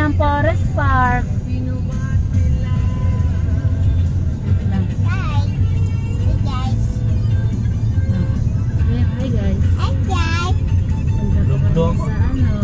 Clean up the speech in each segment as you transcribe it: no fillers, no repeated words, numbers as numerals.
ng Forest Park. Hi. Hey guys. Hi guys. Hi guys. Punta po kami sa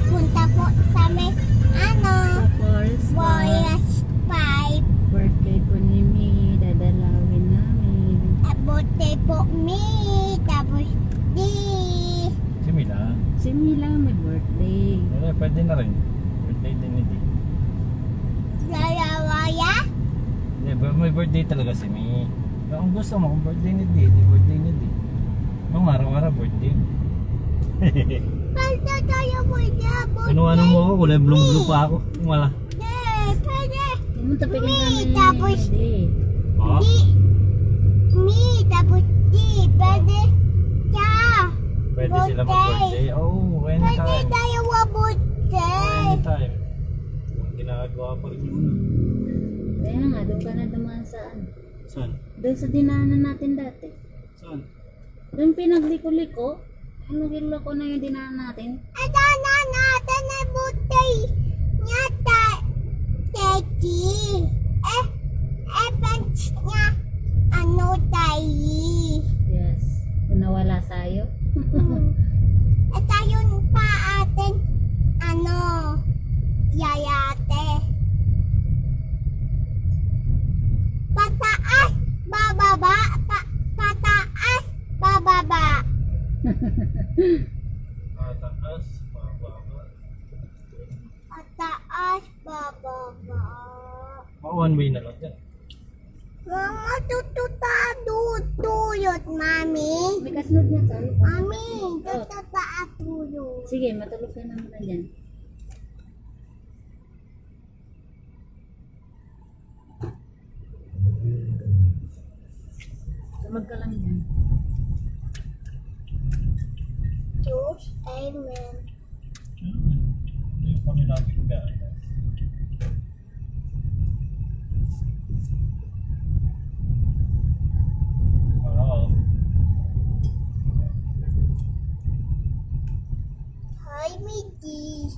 Punta po kami sa Forest Park. Forest Park. Birthday po ni Mi. Dadalawin namin. Abote po me. Tapos di. Si Mila. Si Mila may birthday. Pwede na rin. Birthday din ni Di. Lalawaya. May birthday talaga si Mi. Kung gusto mo, kung birthday ni Di, di birthday ni Di. Kung araw-araw birthday. Pwede tayo po niya. Ano mo ako? Kulay blue pa ako. Kung wala. Pwede. Pumunta pa kami. Tapos Oh? di. Me. Tapos di. Pwede. Siya. Pwede sila mag-birthday. Oh, Pwede anytime. tayo mabuti. Anytime. Ginagawa pa rin yun. Kaya nga, doon ka na dumaan saan? Saan? Doon sa dinaanan natin dati. Saan? Doon pinagliko-liko. Ano ginloko na yung dinaanan natin? Ito na natin na buti. Niya teki. Pants niya. Ano tayo? Yes. Kung nawala tayo. Ito yun pa atin. Ano? Yayate. Pataas, bababa. Pataas, bababa. Taas, pababa. Pataas, bababa. One way na lang dyan. Mama, tututado. Tuyot, mami. May kasunod na tayo. Mami, tututado tuyot. Sige, matulog ka naman na dyan. Tumag ka lang dyan. Diyos, amen. Hindi kami laging gaya. Oo. Hi, Midi.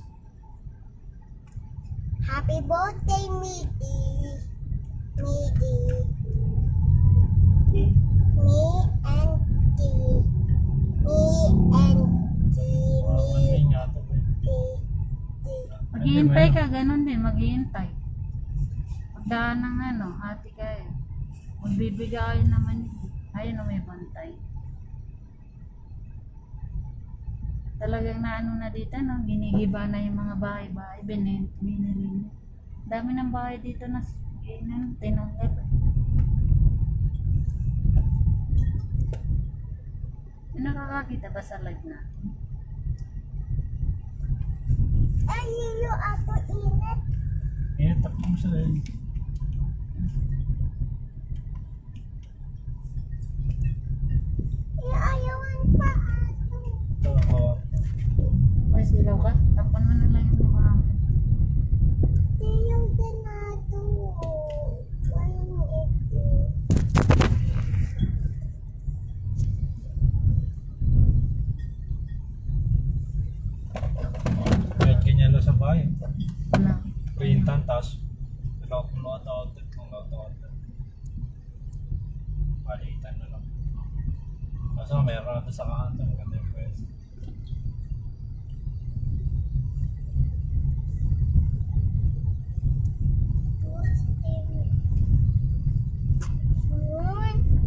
Happy birthday, Midi. Midi. Me and T. Me and T. Hindi nga ito. Maghihintay ka, ganun din, maghihintay. Pagdaan ng hati kayo. Magbibigay naman yun. Ayun may bantay. Talagang na dito, no? Ginigiba na yung mga bahay-bahay, binili. Dami ng bahay dito na tinanggal. Nakakakita ba sa live natin? Ay, yung ako init. Takbo mo sa rin. Ayawan pa ato. Oo. Ay, silaw ka? Takpan mo na lang yung mukha mo. Yung ganado. Walang ito. Kahit ganyan lang sa bahay. Ano? Printan, tapos puno at outlet. Palitan na lang. Kaso meron na sa kanto. Maganda yung pwes.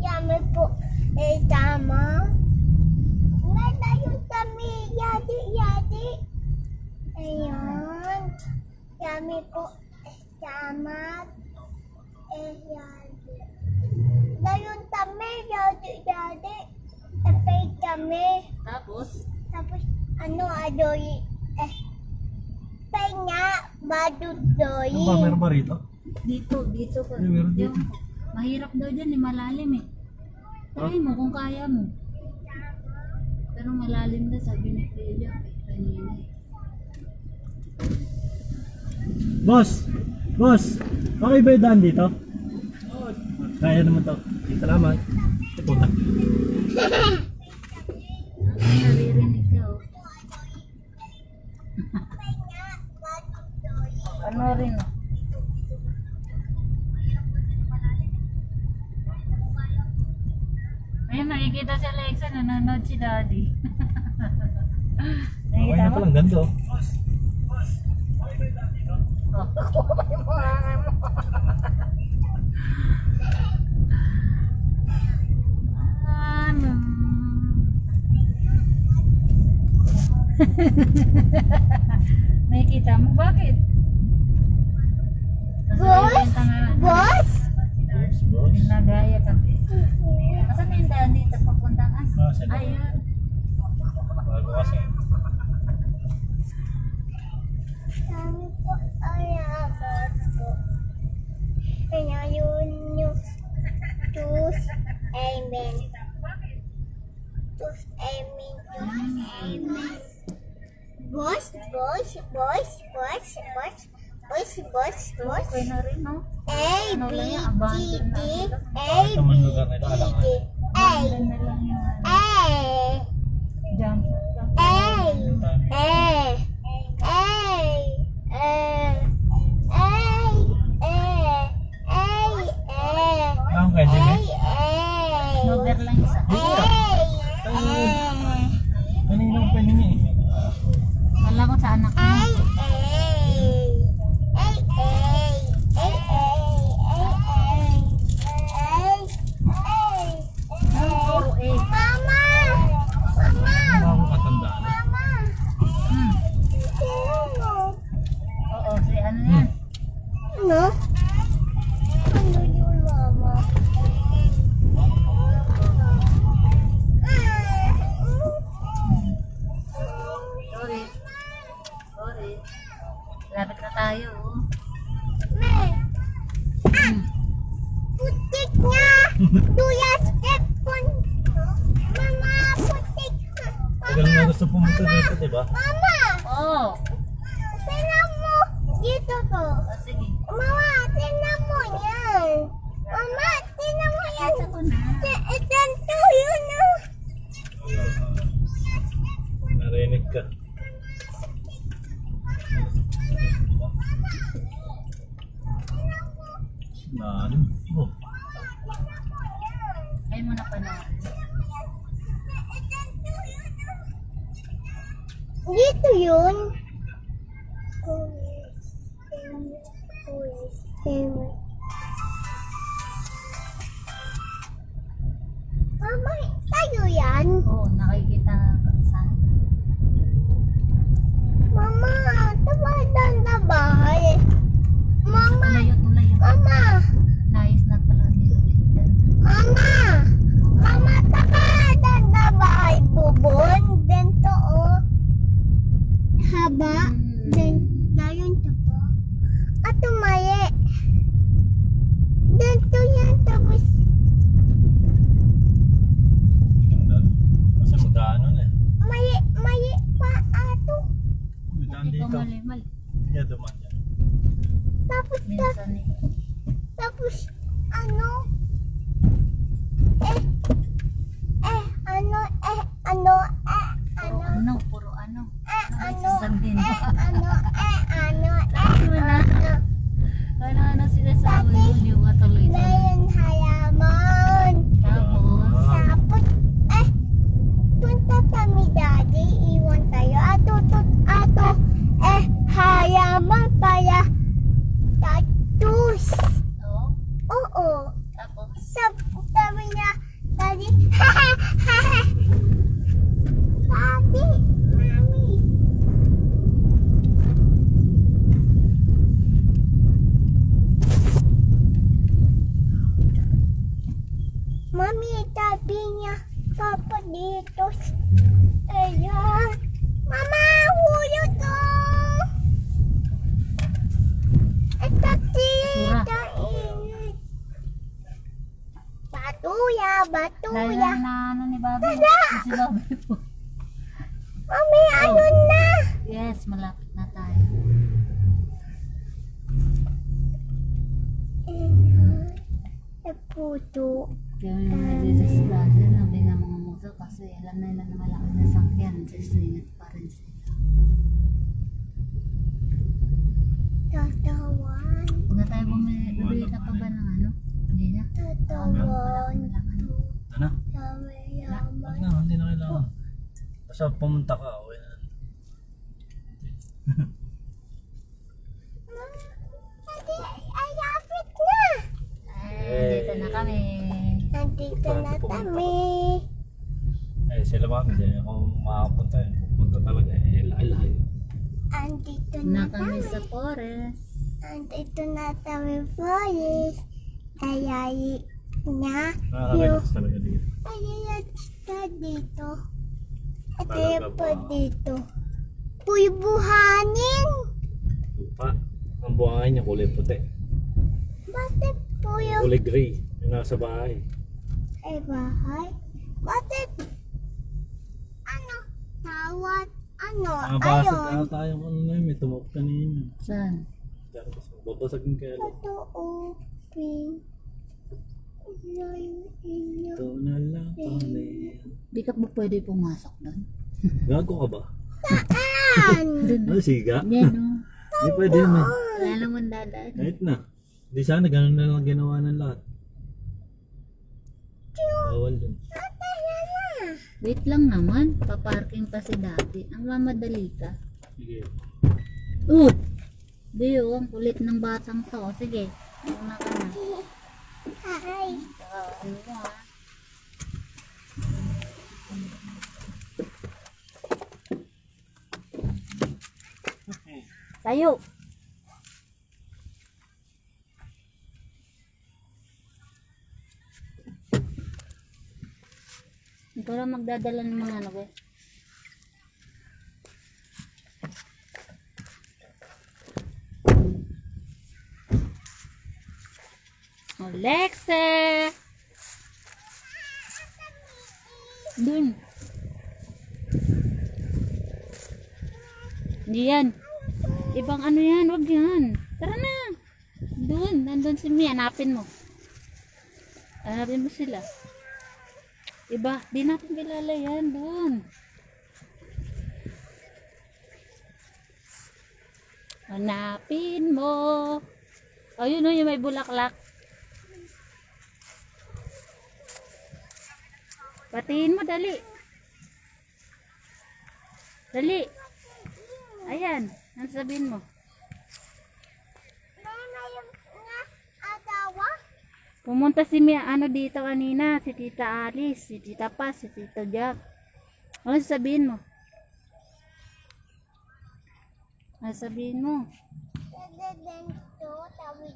Yummy po. Tama. May tayo kami. Yadi. Ayan. Yummy po. Tama. Yadi. Dayon kami. Yadi. Epay kami. Tapos, Adoy. Penya. Badudoy. Ano ba? Meron ba rito? dito ka. Ay, meron dito. Mahirap daw dyan, malalim eh. Try mo kung kaya mo. Pero malalim na, sabi ni Kuya Jack, kanina eh. Boss! Okay ba yung daan dito? Kaya naman to. Salamat. Puta. Naririnig ka oh. Penya. Badudoy. Ano rin, oh. Ayun, nakikita si Alexa, nanonood si Daddy. Okay Nakikita na mo? palang ganda. Oh, kumay mo nga mo. Ano? Nakikita mo? Bakit? Boss? Boss? Boss. Nagaya kami. Asan na yung daan dito papuntang Saan? ayun. Bago kasi. Sabi ko, ayamat ko. Kaya yun yung tus, amen. Tus, amen, tus, amen. Boss, boss, boss, boss, boss, boss, boss, boss. Okay na rin, no? A, Ano B, lang yan, G, abandon D, na. A, Sa B, mga lugar nila, G, alam D, A, Abandon na lang yung ano, A, jump. A, A, Ang pwede na. Snowber lang isa. Kanina ang pwede niya eh. Wala ko sa anak ko. Puro A. Ano ako katandaan? Hmm. Oo, si ano yan? No? Ano yun, mama? Sorry. Sorry. Lapit na tayo. Oh. Hmm. Putik nga! Duya step on! Mama, putik! Tagal na gusto pumunta dito, di ba? Mama! Oh. Tingnan mo! Dito to! Oh, sige. Mama, tingnan mo yan! Mama, tingnan mo yan! Ito ko na. Ito yun na! Narinig ka. Na ano? Oh. Ay mo na pala. Dito yun! Mama, tayo yan! Oo, nakikita ka sa Mama, tawadan na bahay. Mama, tulayo, tulayo. mama, Nais na pala nila. mama, mama, tawadan na bahay. Bubon, dento o. Haba, den, dayon to po. At tumaye. Dento yan, tapos, Kasi magdaan nun eh. maye pa ato. Magdaan Ikaw dito. mali-mali. Kaya dumaan dyan. Tapos, Minsan eh. tapos, ano? Ano? Ano? Ano, puro ano. Ano? Sasandin. Ano? Ano sinasabi mo, hindi mo tuloy ito. Layan halaman. Tapos, Tapos, punta kami daddy, iwan tayo. Ato, halaman pala. Tatus. oh, Oo. tapos, Sabi niya, daddy, daddy, mami. Mami, sabi niya, papa dito. Ayan. Mama, huyo to. Ito tita. Batuya, dahil batuya. na ano ni Bobby. Si Bobby po. Mami, ayun na. Yes, malapit na tayo. Puto. Kaya yung nagdidisgrasya na mga motor kasi alam na nila na malaki na sakyan. Sisingit pa rin sila. Tapos, Basta pumunta ka, okay na. Ate, ay, lapit na. Dito na kami. Nandito na kami. Eh, sila mami, dyan ako makapunta eh. Pupunta talaga eh, layo. Andito Na na kami kami. sa forest. Andito na kami, forest. Ayayi na. Nakakalimutan talaga dito. Ayayi na dito. At Talaga ayayi ba? po dito. Uy, buhanin. Lupa. Ang buhangin niya kulay puti. Bakit po yung Kulay gray. Yung nasa bahay. ay bahay? Bakit? Ano? Tawad? Ano? Nakabasag Ayun. ata yung ano na yun. May tumok kanina. Saan? Babasagin kaya lang. Totoo. Pink. Inyo. Ito na lang kami. Di ka ba pwede pumasok doon? Gago ka ba? Saan? Doon. Ano siga? Yan o. Hindi pwede yun eh. Wala naman dadaan. Kahit na. Di sana ganun na lang ginawa ng lahat. Bawal yun. Wait lang naman. Paparking pa si Daddy. Ang mamadali ka. Sige. Di ang kulit ng batang to. Sige. Una ka na. Ay. Ano mo ha? Tayo. Ikaw lang magdadala ng mga ano ba? Alexa! Dun. Hindi yan. Ibang ano yan, wag yan. Tara na. Dun, nandun si Mia, hanapin mo. Hanapin mo sila. Iba, di natin kilala yan, dun. Hanapin mo. O, yun o, yung may bulaklak. Patiin mo, dali. Dali. Ayan, ano sabihin mo? Mama yung nga adawa? Pumunta si Mia, ano dito kanina, si Tita Alice, si Tita Paz, si Tito Jack. Ano sabihin mo? Ano sabihin mo? Dito, tawid